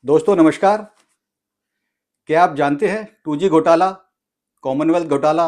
दोस्तों नमस्कार। क्या आप जानते हैं 2G घोटाला, कॉमनवेल्थ घोटाला,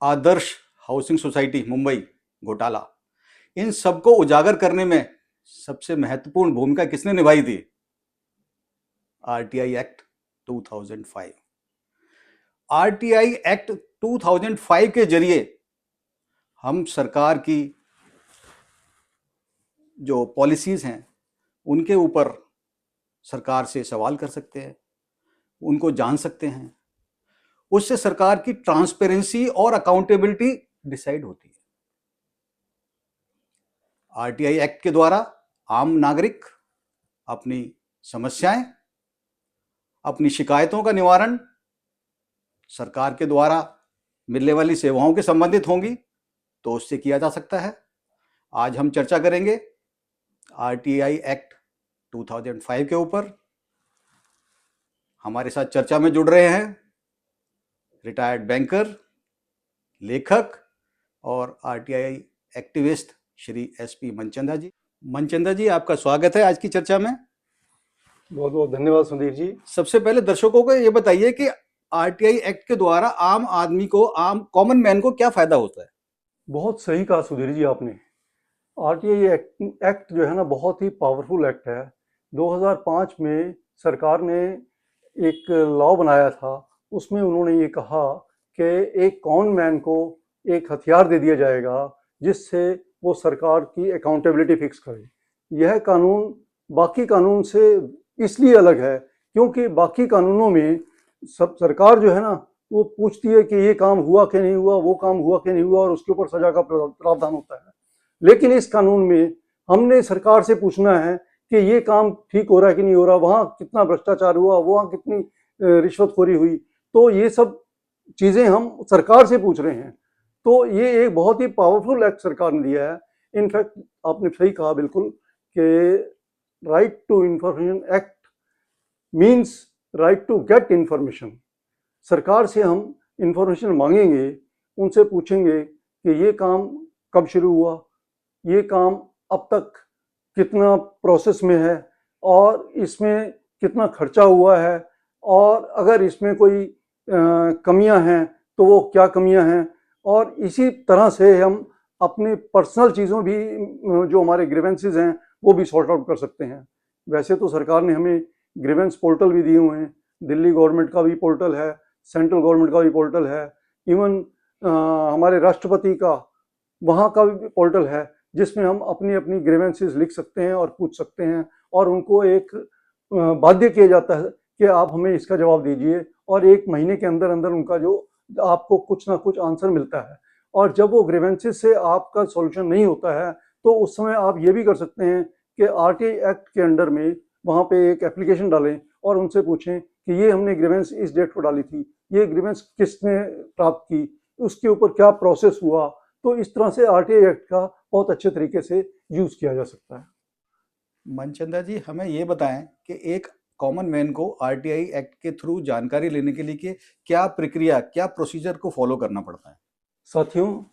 आदर्श हाउसिंग सोसाइटी मुंबई घोटाला, इन सबको उजागर करने में सबसे महत्वपूर्ण भूमिका किसने निभाई थी? RTI act 2005। आरटीआई एक्ट 2005 के जरिए हम सरकार की जो पॉलिसीज हैं उनके ऊपर सरकार से सवाल कर सकते हैं, उनको जान सकते हैं। उससे सरकार की ट्रांसपेरेंसी और अकाउंटेबिलिटी डिसाइड होती है। आरटीआई एक्ट के द्वारा आम नागरिक अपनी समस्याएं, अपनी शिकायतों का निवारण सरकार के द्वारा मिलने वाली सेवाओं के संबंधित होंगी तो उससे किया जा सकता है। आज हम चर्चा करेंगे आरटीआई एक्ट 2005 के ऊपर। हमारे साथ चर्चा में जुड़ रहे हैं रिटायर्ड बैंकर, लेखक और RTI activist Shri SP Manchanda ji. Manchanda ji, आपका स्वागत है आज की चर्चा में। बहुत बहुत धन्यवाद सुधीर जी। सबसे पहले दर्शकों को ये बताइए कि आरटीआई एक्ट के द्वारा आम आदमी को, आम कॉमन मैन को क्या फायदा होता है? बहुत सही कहा सुधीर जी आपने। आरटीआई एक्ट जो है ना, बहुत ही पावरफुल एक्ट है। 2005 में सरकार ने एक लॉ बनाया था, उसमें उन्होंने ये कहा कि एक कॉमन मैन को एक हथियार दे दिया जाएगा जिससे वो सरकार की अकाउंटेबिलिटी फिक्स करे। यह कानून बाकी कानून से इसलिए अलग है क्योंकि बाकी कानूनों में सब सरकार जो है ना, वो पूछती है कि ये काम हुआ कि नहीं हुआ, वो काम हुआ कि नहीं हुआ, और उसके ऊपर सजा का प्रावधान होता है। लेकिन इस कानून में हमने सरकार से पूछना है कि ये काम ठीक हो रहा है कि नहीं हो रहा, वहाँ कितना भ्रष्टाचार हुआ, वहाँ कितनी रिश्वतखोरी हुई। तो ये सब चीज़ें हम सरकार से पूछ रहे हैं। तो ये एक बहुत ही पावरफुल एक्ट सरकार ने दिया है। इनफैक्ट आपने सही कहा बिल्कुल कि Right to Information Act means right to get information. सरकार से हम इंफॉर्मेशन मांगेंगे, उनसे पूछेंगे कि ये काम कब शुरू हुआ, ये काम अब तक कितना प्रोसेस में है, और इसमें कितना खर्चा हुआ है, और अगर इसमें कोई कमियां हैं तो वो क्या कमियां हैं। और इसी तरह से हम अपने पर्सनल चीज़ों भी, जो हमारे ग्रीवेंसेस हैं, वो भी सॉर्ट आउट कर सकते हैं। वैसे तो सरकार ने हमें ग्रीवेंस पोर्टल भी दिए हुए हैं। दिल्ली गवर्नमेंट का भी पोर्टल है, सेंट्रल गवर्नमेंट का भी पोर्टल है, इवन हमारे राष्ट्रपति का वहाँ का भी पोर्टल है, जिसमें हम अपनी अपनी ग्रीवेंसेस लिख सकते हैं और पूछ सकते हैं, और उनको एक बाध्य किया जाता है कि आप हमें इसका जवाब दीजिए, और 1 महीने के अंदर अंदर उनका जो आपको कुछ ना कुछ आंसर मिलता है। और जब वो ग्रीवेंसेस से आपका सॉल्यूशन नहीं होता है तो उस समय आप ये भी कर सकते हैं कि आरटीआई एक्ट के अंडर में वहाँ पे एक एप्लीकेशन डालें और उनसे पूछें कि ये हमने ग्रीवेंस इस डेट को डाली थी, ये ग्रीवेंस किसने प्राप्त की, उसके ऊपर क्या प्रोसेस हुआ। तो इस तरह से आरटीआई एक्ट का बहुत अच्छे तरीके से यूज किया जा सकता है। मनचंदा जी, हमें ये बताएं कि एक कॉमन मैन को आरटीआई एक्ट के थ्रू जानकारी लेने के लिए क्या प्रक्रिया, क्या प्रोसीजर को फॉलो करना पड़ता है? साथियों,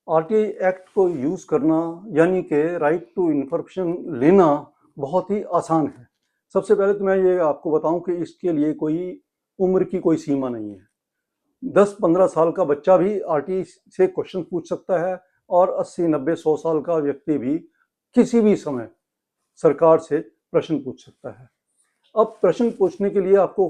आरटीआई एक्ट को यूज करना यानी कि राइट टू इंफॉर्मेशन लेना बहुत ही आसान है। सबसे पहले तो मैं ये आपको बताऊं कि इसके लिए कोई उम्र की कोई सीमा नहीं है। 10-15 साल का बच्चा भी आरटीआई से क्वेश्चन पूछ सकता है, और 80-90-100 साल का व्यक्ति भी किसी भी समय सरकार से प्रश्न पूछ सकता है। अब प्रश्न पूछने के लिए आपको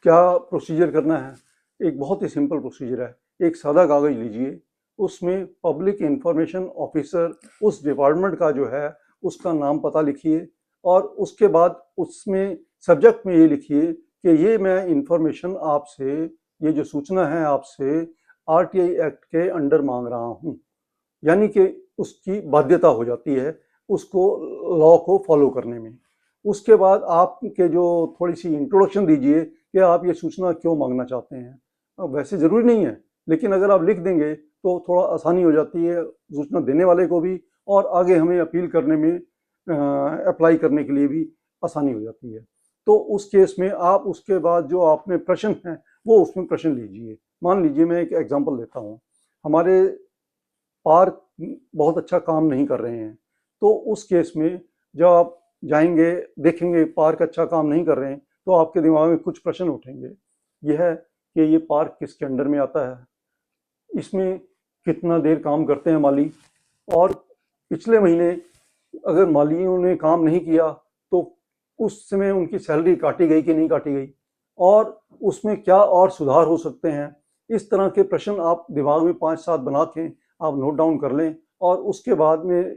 क्या प्रोसीजर करना है? एक बहुत ही सिंपल प्रोसीजर है। एक सादा कागज लीजिए, उसमें पब्लिक इंफॉर्मेशन ऑफिसर उस डिपार्टमेंट का जो है उसका नाम पता लिखिए, और उसके बाद उसमें सब्जेक्ट में ये लिखिए कि ये मैं इंफॉर्मेशन आपसे, ये जो सूचना है आपसे आरटीआई एक्ट के अंडर मांग रहा हूँ। यानी कि उसकी बाध्यता हो जाती है उसको लॉ को फॉलो करने में। उसके बाद आपके जो थोड़ी सी इंट्रोडक्शन दीजिए कि आप ये सूचना क्यों मांगना चाहते हैं। अब वैसे ज़रूरी नहीं है, लेकिन अगर आप लिख देंगे तो थोड़ा आसानी हो जाती है सूचना देने वाले को भी, और आगे हमें अपील करने में, अप्लाई करने के लिए भी आसानी हो जाती है। तो उस केस में आप उसके बाद जो आपने प्रश्न हैं वो उसमें प्रश्न लीजिए। मान लीजिए, मैं एक एग्जांपल देता हूँ, हमारे पार्क बहुत अच्छा काम नहीं कर रहे हैं, तो उस केस में जब आप जाएंगे, देखेंगे पार्क अच्छा काम नहीं कर रहे हैं, तो आपके दिमाग में कुछ प्रश्न उठेंगे। यह है कि ये पार्क किसके अंडर में आता है, इसमें कितना देर काम करते हैं माली, और पिछले महीने अगर मालियों ने काम नहीं किया तो उस समय उनकी सैलरी काटी गई कि नहीं काटी गई, और उसमें क्या और सुधार हो सकते हैं। इस तरह के प्रश्न आप दिमाग में 5-7 बना के आप नोट डाउन कर लें, और उसके बाद में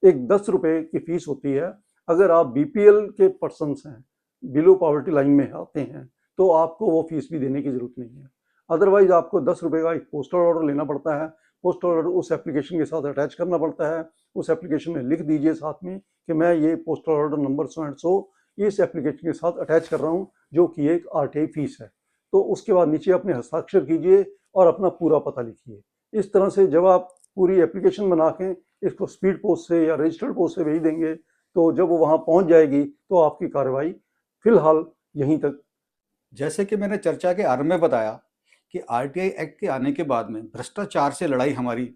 एक 10 रुपये की फीस होती है। अगर आप बीपीएल के पर्सनस हैं, बिलो पॉवर्टी लाइन में आते हैं, तो आपको वो फीस भी देने की जरूरत नहीं है। अदरवाइज आपको 10 रुपये का एक पोस्टल ऑर्डर लेना पड़ता है। पोस्टल ऑर्डर उस एप्लीकेशन के साथ अटैच करना पड़ता है। उस एप्लीकेशन में लिख दीजिए साथ में कि मैं ये postal order number so and so इस एप्लीकेशन के साथ अटैच कर रहा हूँ, जो कि एक आरटीआई फीस है। तो उसके बाद नीचे अपने हस्ताक्षर कीजिए और अपना पूरा पता लिखिए। इस तरह से जब आप पूरी एप्लीकेशन बना के इसको स्पीड पोस्ट से या रजिस्टर्ड पोस्ट से भेज देंगे, तो जब वो वहाँ पहुँच जाएगी तो आपकी कार्रवाई फिलहाल यहीं तक। जैसे कि मैंने चर्चा के आरंभ में बताया कि आरटीआई एक्ट के आने के बाद में भ्रष्टाचार से लड़ाई हमारी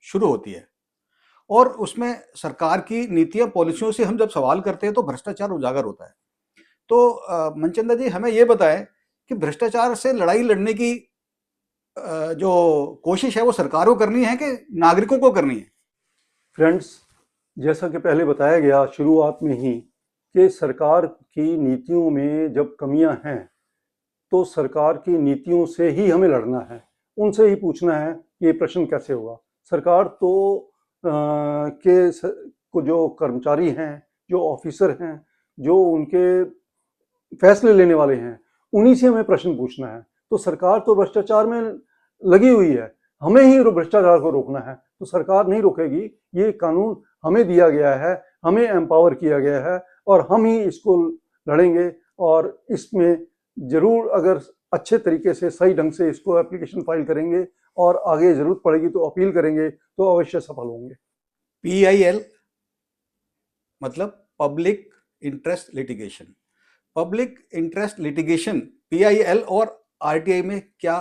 शुरू होती है, और उसमें सरकार की नीतियां पॉलिसियों से हम जब सवाल करते हैं तो भ्रष्टाचार उजागर होता है। तो मनचंदा जी, हमें ये बताएं कि भ्रष्टाचार से लड़ाई लड़ने की जो कोशिश है वो सरकार को करनी है कि नागरिकों को करनी है? फ्रेंड्स, जैसा कि पहले बताया गया शुरुआत में ही कि सरकार की नीतियों में जब कमियां हैं तो सरकार की नीतियों से ही हमें लड़ना है, उनसे ही पूछना है कि ये प्रश्न कैसे होगा। सरकार तो को जो कर्मचारी हैं, जो ऑफिसर हैं, जो उनके फैसले लेने वाले हैं, उन्हीं से हमें प्रश्न पूछना है। तो सरकार तो भ्रष्टाचार में लगी हुई है, हमें ही भ्रष्टाचार को रोकना है। तो सरकार नहीं रोकेगी, ये कानून हमें दिया गया है, हमें एम्पावर किया गया है, और हम ही इसको लड़ेंगे। और इसमें जरूर अगर अच्छे तरीके से सही ढंग से इसको एप्लीकेशन फाइल करेंगे और आगे जरूरत पड़ेगी तो अपील करेंगे, तो अवश्य सफल होंगे। PIL मतलब public interest litigation. Public interest litigation, PIL और RTI में क्या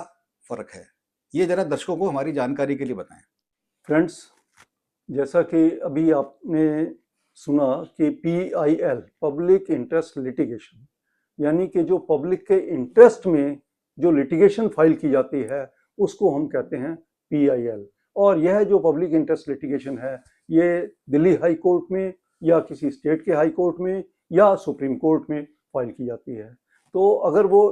फर्क है, ये जरा दर्शकों को हमारी जानकारी के लिए बताएं। फ्रेंड्स, जैसा कि अभी आपने सुना कि PIL पब्लिक इंटरेस्ट लिटिगेशन, यानी कि जो पब्लिक के इंटरेस्ट में जो लिटिगेशन फाइल की जाती है उसको हम कहते हैं PIL। और यह जो पब्लिक इंटरेस्ट लिटिगेशन है, ये दिल्ली हाई कोर्ट में या किसी स्टेट के हाई कोर्ट में या सुप्रीम कोर्ट में फाइल की जाती है। तो अगर वो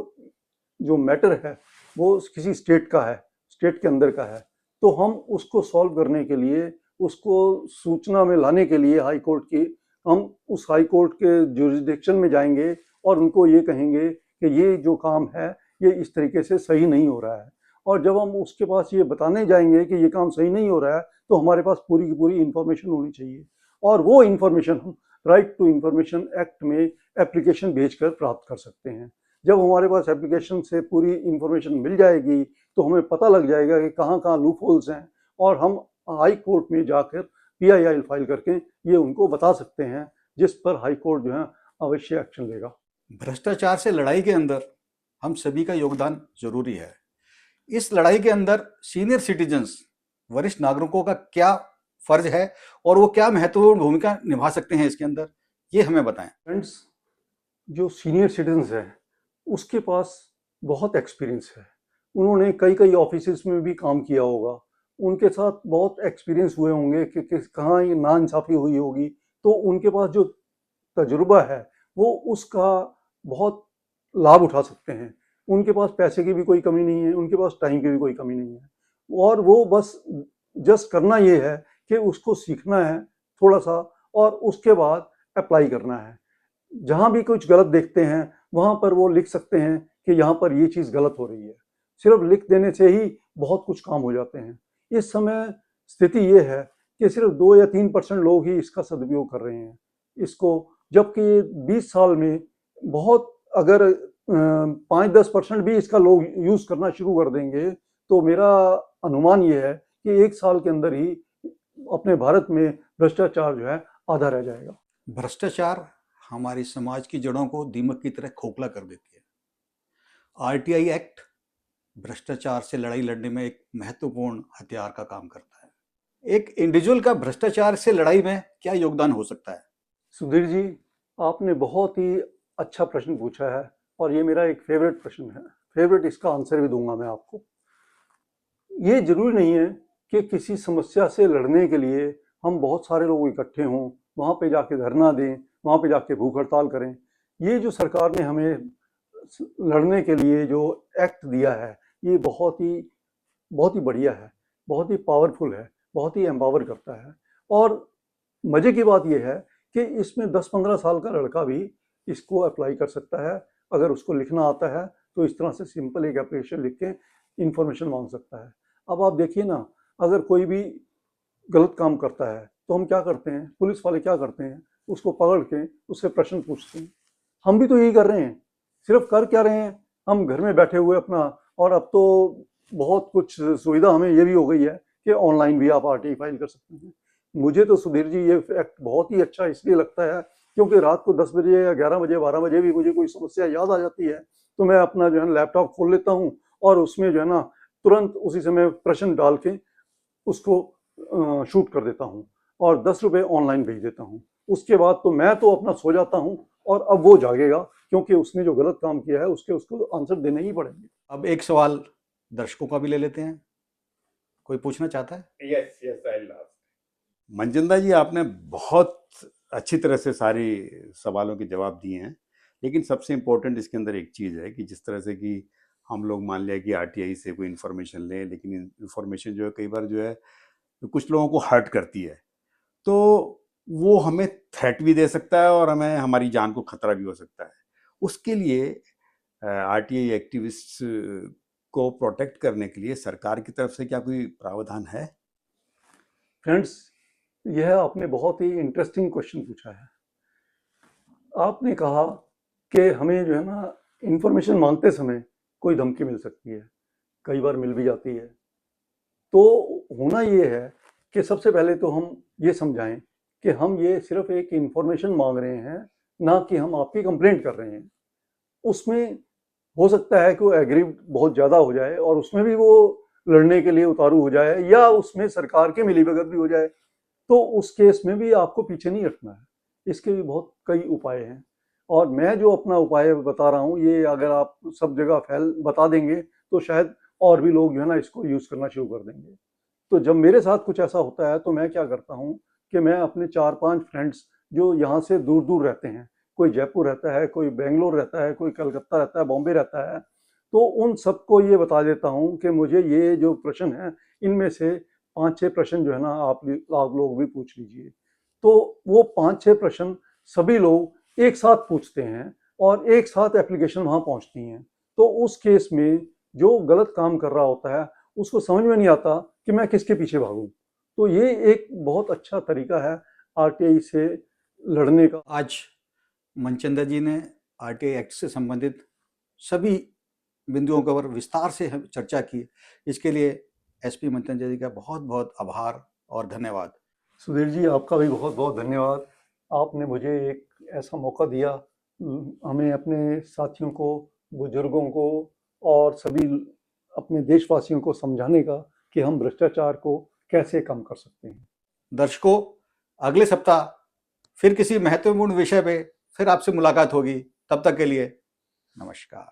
जो मैटर है वो किसी स्टेट का है, स्टेट के अंदर का है, तो हम उसको सॉल्व करने के लिए, उसको सूचना में लाने के लिए हाई कोर्ट की, हम उस हाई कोर्ट के जुरिसडिक्शन में जाएंगे और उनको ये कहेंगे कि ये जो काम है ये इस तरीके से सही नहीं हो रहा है। और जब हम उसके पास ये बताने जाएंगे कि ये काम सही नहीं हो रहा है, तो हमारे पास पूरी की पूरी इंफॉर्मेशन होनी चाहिए, और वो इंफॉर्मेशन हम राइट टू इंफॉर्मेशन एक्ट में एप्लीकेशन भेजकर प्राप्त कर सकते हैं। जब हमारे पास एप्लीकेशन से पूरी इंफॉर्मेशन मिल जाएगी तो हमें पता लग जाएगा कि कहाँ कहाँ लूप होल्स हैं, और हम हाई कोर्ट में जाकर PIL फाइल करके ये उनको बता सकते हैं, जिस पर हाई कोर्ट जो है अवश्य एक्शन लेगा। भ्रष्टाचार से लड़ाई के अंदर हम सभी का योगदान जरूरी है। इस लड़ाई के अंदर सीनियर सिटीजन्स, वरिष्ठ नागरिकों का क्या फर्ज है और वो क्या महत्वपूर्ण भूमिका निभा सकते हैं इसके अंदर, ये हमें बताएं। फ्रेंड्स, जो सीनियर सिटीजन्स हैं उसके पास बहुत एक्सपीरियंस है, उन्होंने कई कई ऑफिसेस में भी काम किया होगा, उनके साथ बहुत एक्सपीरियंस हुए होंगे कि कहाँ ये नाइंसाफ़ी हुई होगी, तो उनके पास जो तजुर्बा है वो उसका बहुत लाभ उठा सकते हैं। उनके पास पैसे की भी कोई कमी नहीं है, उनके पास टाइम की भी कोई कमी नहीं है, और वो बस जस्ट करना ये है कि उसको सीखना है थोड़ा सा, और उसके बाद अप्लाई करना है। जहाँ भी कुछ गलत देखते हैं वहाँ पर वो लिख सकते हैं कि यहाँ पर ये चीज़ गलत हो रही है। सिर्फ लिख देने से ही बहुत कुछ काम हो जाते हैं। इस समय स्थिति ये है कि सिर्फ 2 या 3% लोग ही इसका सदुपयोग कर रहे हैं इसको, जबकि 20 साल में बहुत अगर 5-10% भी इसका लोग यूज़ करना शुरू कर देंगे, तो मेरा अनुमान ये है कि 1 साल के अंदर ही अपने भारत में भ्रष्टाचार जो है आधा रह जाएगा। भ्रष्टाचार हमारे समाज की जड़ों को दीमक की तरह खोखला कर देती है। RTI एक्ट भ्रष्टाचार से लड़ाई लड़ने में एक महत्वपूर्ण हथियार का काम करता है। एक इंडिविजुअल का भ्रष्टाचार से लड़ाई में क्या योगदान हो सकता है? सुधीर जी, आपने बहुत ही अच्छा प्रश्न पूछा है और ये मेरा एक फेवरेट प्रश्न है। फेवरेट इसका आंसर भी दूंगा मैं आपको। ये जरूरी नहीं है कि किसी समस्या से लड़ने के लिए हम बहुत सारे लोग इकट्ठे हों, वहाँ पे जाके धरना दें, वहाँ पे जाके भूख हड़ताल करें। ये जो सरकार ने हमें लड़ने के लिए जो एक्ट दिया है, ये बहुत ही बढ़िया है, बहुत ही पावरफुल है, बहुत ही एम्पावर करता है। और मजे की बात यह है कि इसमें 10-15 साल का लड़का भी इसको अप्लाई कर सकता है। अगर उसको लिखना आता है तो इस तरह से सिंपल एक एप्लीकेशन लिख के इंफॉर्मेशन मांग सकता है। अब आप देखिए ना, अगर कोई भी गलत काम करता है तो हम क्या करते हैं, पुलिस वाले क्या करते हैं, उसको पकड़ के उससे प्रश्न पूछते हैं। हम भी तो यही कर रहे हैं। सिर्फ कर क्या रहे हैं, हम घर में बैठे हुए अपना, और अब तो बहुत कुछ सुविधा हमें ये भी हो गई है कि ऑनलाइन भी आप आरटीआई फाइल कर सकते हैं। मुझे तो सुधीर जी ये फैक्ट बहुत ही अच्छा इसलिए लगता है क्योंकि रात को 10 बजे या 11 बजे 12 बजे भी मुझे कोई समस्या याद आ जाती है तो मैं अपना जो है लैपटॉप खोल लेता हूँ और उसमें जो है ना तुरंत उसी समय प्रश्न डाल के उसको शूट कर देता हूँ और 10 रुपये ऑनलाइन भेज देता हूँ। उसके बाद तो मैं तो अपना सो जाता हूँ और अब वो जागेगा क्योंकि उसने जो गलत काम किया है उसको आंसर देने ही पड़ेंगे। अब एक सवाल दर्शकों का भी ले लेते हैं, कोई पूछना चाहता है? Yes yes I last. Manchanda ji, आपने बहुत अच्छी तरह से सारी सवालों के जवाब दिए हैं, लेकिन सबसे इम्पोर्टेंट इसके अंदर एक चीज़ है कि जिस तरह से कि हम लोग मान लिया कि आरटीआई से कोई इन्फॉर्मेशन लें, लेकिन इन्फॉर्मेशन जो है कई बार जो है कुछ लोगों को हर्ट करती है, तो वो हमें थ्रेट भी दे सकता है और हमें हमारी जान को खतरा भी हो सकता है। उसके लिए आरटीआई एक्टिविस्ट को प्रोटेक्ट करने के लिए सरकार की तरफ से क्या कोई प्रावधान है? फ्रेंड्स, यह आपने बहुत ही इंटरेस्टिंग क्वेश्चन पूछा है। आपने कहा कि हमें जो है ना इंफॉर्मेशन मांगते समय कोई धमकी मिल सकती है, कई बार मिल भी जाती है। तो होना ये है कि सबसे पहले तो हम ये समझाएं कि हम ये सिर्फ एक इंफॉर्मेशन मांग रहे हैं, ना कि हम आपकी कंप्लेंट कर रहे हैं। उसमें हो सकता है कि वो एग्री बहुत ज़्यादा हो जाए और उसमें भी वो लड़ने के लिए उतारू हो जाए या उसमें सरकार के मिलीभगत भी हो जाए, तो उस केस में भी आपको पीछे नहीं हटना है। इसके भी बहुत कई उपाय हैं और मैं जो अपना उपाय बता रहा हूँ ये अगर आप सब जगह फैल बता देंगे तो शायद और भी लोग जो है ना इसको यूज़ करना शुरू कर देंगे। तो जब मेरे साथ कुछ ऐसा होता है तो मैं क्या करता हूँ कि मैं अपने 4-5 फ्रेंड्स जो यहाँ से दूर दूर रहते हैं, कोई जयपुर रहता है, कोई बेंगलोर रहता है, कोई कलकत्ता रहता है, बॉम्बे रहता है, तो उन सबको ये बता देता हूँ कि मुझे ये जो प्रश्न है इनमें से 5-6 प्रश्न जो है ना आप लोग भी पूछ लीजिए। तो वो 5-6 प्रश्न सभी लोग एक साथ पूछते हैं और एक साथ एप्लीकेशन वहाँ पहुँचती हैं। तो उस केस में जो गलत काम कर रहा होता है उसको समझ में नहीं आता कि मैं किसके पीछे भागूं। तो ये एक बहुत अच्छा तरीका है आरटीआई से लड़ने का। आज मनचंदा जी ने आरटीआई एक्ट से संबंधित सभी बिंदुओं के ऊपर विस्तार से चर्चा की। इसके लिए एसपी मनचंदा जी का बहुत बहुत आभार और धन्यवाद। सुधीर जी, आपका भी बहुत बहुत धन्यवाद। आपने मुझे एक ऐसा मौका दिया हमें अपने साथियों को, बुजुर्गों को और सभी अपने देशवासियों को समझाने का कि हम भ्रष्टाचार को कैसे कम कर सकते हैं। दर्शकों, अगले सप्ताह फिर किसी महत्वपूर्ण विषय पे फिर आपसे मुलाकात होगी। तब तक के लिए नमस्कार।